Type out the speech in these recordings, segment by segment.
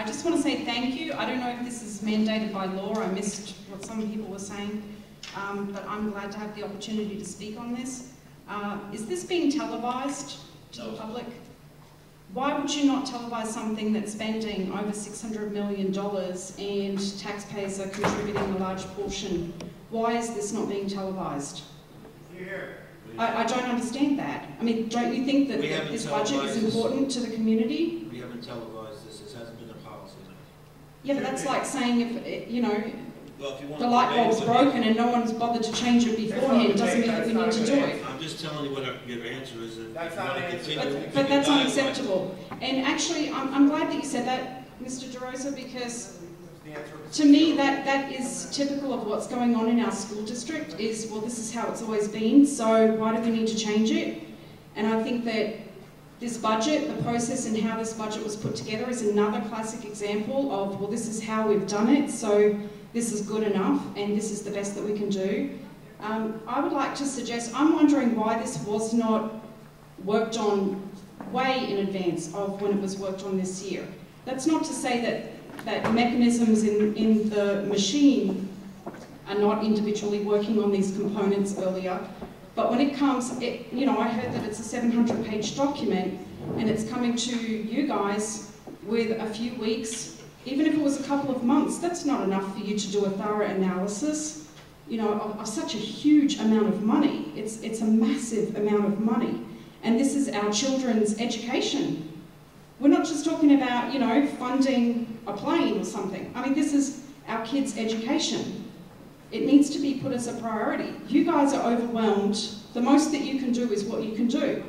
just want to say thank you. I don't know if this is mandated by law. I missed what some people were saying, but I'm glad to have the opportunity to speak on this. Is this being televised to the public? Why would you not televise something that's spending over $600 million and taxpayers are contributing a large portion? Why is this not being televised? I don't understand that. I mean, don't you think that this budget is important to the community? We haven't televised this. This hasn't been a policy. Yeah, but that's like saying if, you know, well, if you want the light bulb's broken and no one's bothered to change it beforehand, doesn't mean that we need to do it. I'm just telling you what your answer is. That's not an answer. But that's unacceptable. And actually, I'm glad that you said that, Mr. DeRosa, because to me that is typical of what's going on in our school district is, well, this is how it's always been, so why do we need to change it? And I think that this budget, the process and how this budget was put together is another classic example of, well, this is how we've done it, so this is good enough and this is the best that we can do. I would like to suggest, I'm wondering why this was not worked on way in advance of when it was worked on this year. That's not to say that mechanisms in the machine are not individually working on these components earlier, but when it comes, you know, I heard that it's a 700-page document and it's coming to you guys with a few weeks, even if it was a couple of months, that's not enough for you to do a thorough analysis, you know, of such a huge amount of money. It's a massive amount of money, and this is our children's education. We're not just talking about, you know, funding a plane or something. I mean, this is our kids' education. It needs to be put as a priority. You guys are overwhelmed. The most that you can do is what you can do.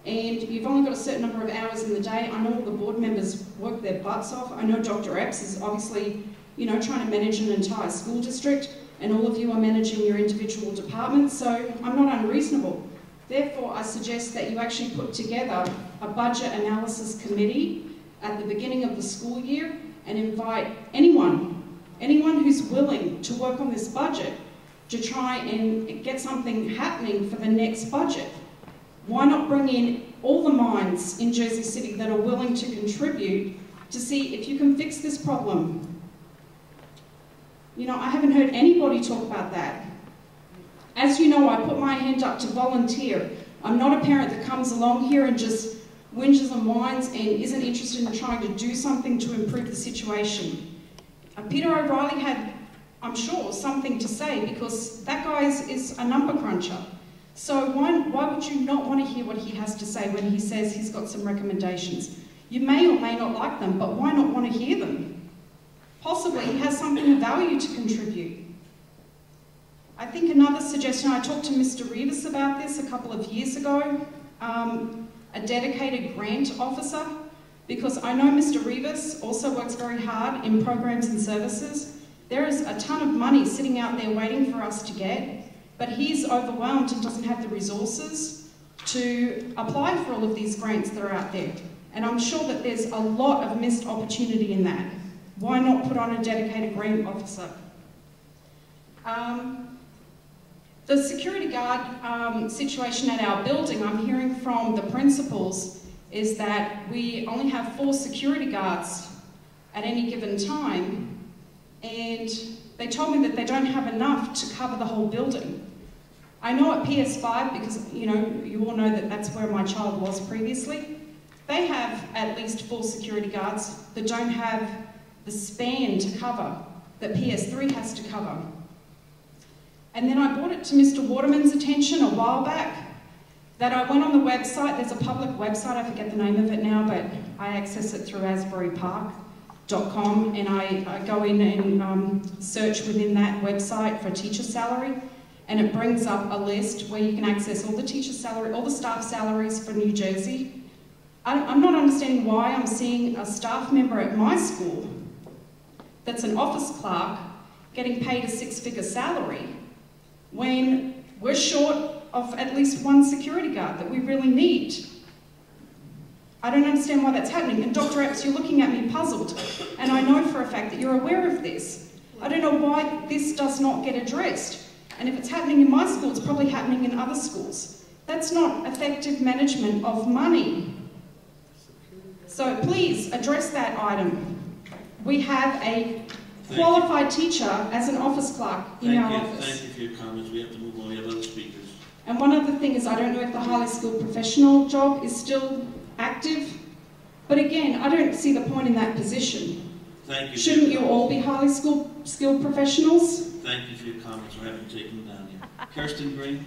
And you've only got a certain number of hours in the day. I know all the board members work their butts off. I know Dr. Epps is obviously, you know, trying to manage an entire school district, and all of you are managing your individual departments, so I'm not unreasonable. Therefore, I suggest that you actually put together a budget analysis committee at the beginning of the school year and invite anyone who's willing to work on this budget to try and get something happening for the next budget. Why not bring in all the minds in Jersey City that are willing to contribute to see if you can fix this problem? You know, I haven't heard anybody talk about that. As you know, I put my hand up to volunteer. I'm not a parent that comes along here and just whinges and whines and isn't interested in trying to do something to improve the situation. Peter O'Reilly had, I'm sure, something to say because that guy is a number cruncher. So why would you not want to hear what he has to say when he says he's got some recommendations? You may or may not like them, but why not want to hear them? Possibly he has something of value to contribute. I think another suggestion, I talked to Mr. Rivas about this a couple of years ago, a dedicated grant officer, because I know Mr. Rivas also works very hard in programs and services. There is a ton of money sitting out there waiting for us to get, but he's overwhelmed and doesn't have the resources to apply for all of these grants that are out there. And I'm sure that there's a lot of missed opportunity in that. Why not put on a dedicated grant officer? The security guard situation at our building, I'm hearing from the principals, is that we only have 4 security guards at any given time, and they told me that they don't have enough to cover the whole building. I know at PS5, because you know, you all know that that's where my child was previously, they have at least 4 security guards that don't have the span to cover that PS3 has to cover. And then I brought it to Mr. Waterman's attention a while back that I went on the website, there's a public website, I forget the name of it now, but I access it through asburypark.com, and I go in and search within that website for teacher salary, and it brings up a list where you can access all the teacher salary, all the staff salaries for New Jersey. I'm not understanding why I'm seeing a staff member at my school that's an office clerk getting paid a 6-figure salary when we're short of at least 1 security guard that we really need. I don't understand why that's happening. And Dr. Epps, you're looking at me puzzled, and I know for a fact that you're aware of this. I don't know why this does not get addressed. And if it's happening in my school, it's probably happening in other schools. That's not effective management of money. So please address that item. We have a qualified teacher as an office clerk in our office. Thank you for your comments. We have to move on. We have other speakers. And one other thing is, I don't know if the highly skilled professional job is still active, but again, I don't see the point in that position. Thank you. Shouldn't you all be highly skilled professionals? Thank you for your comments. We haven't taken them down yet. Kirsten Green.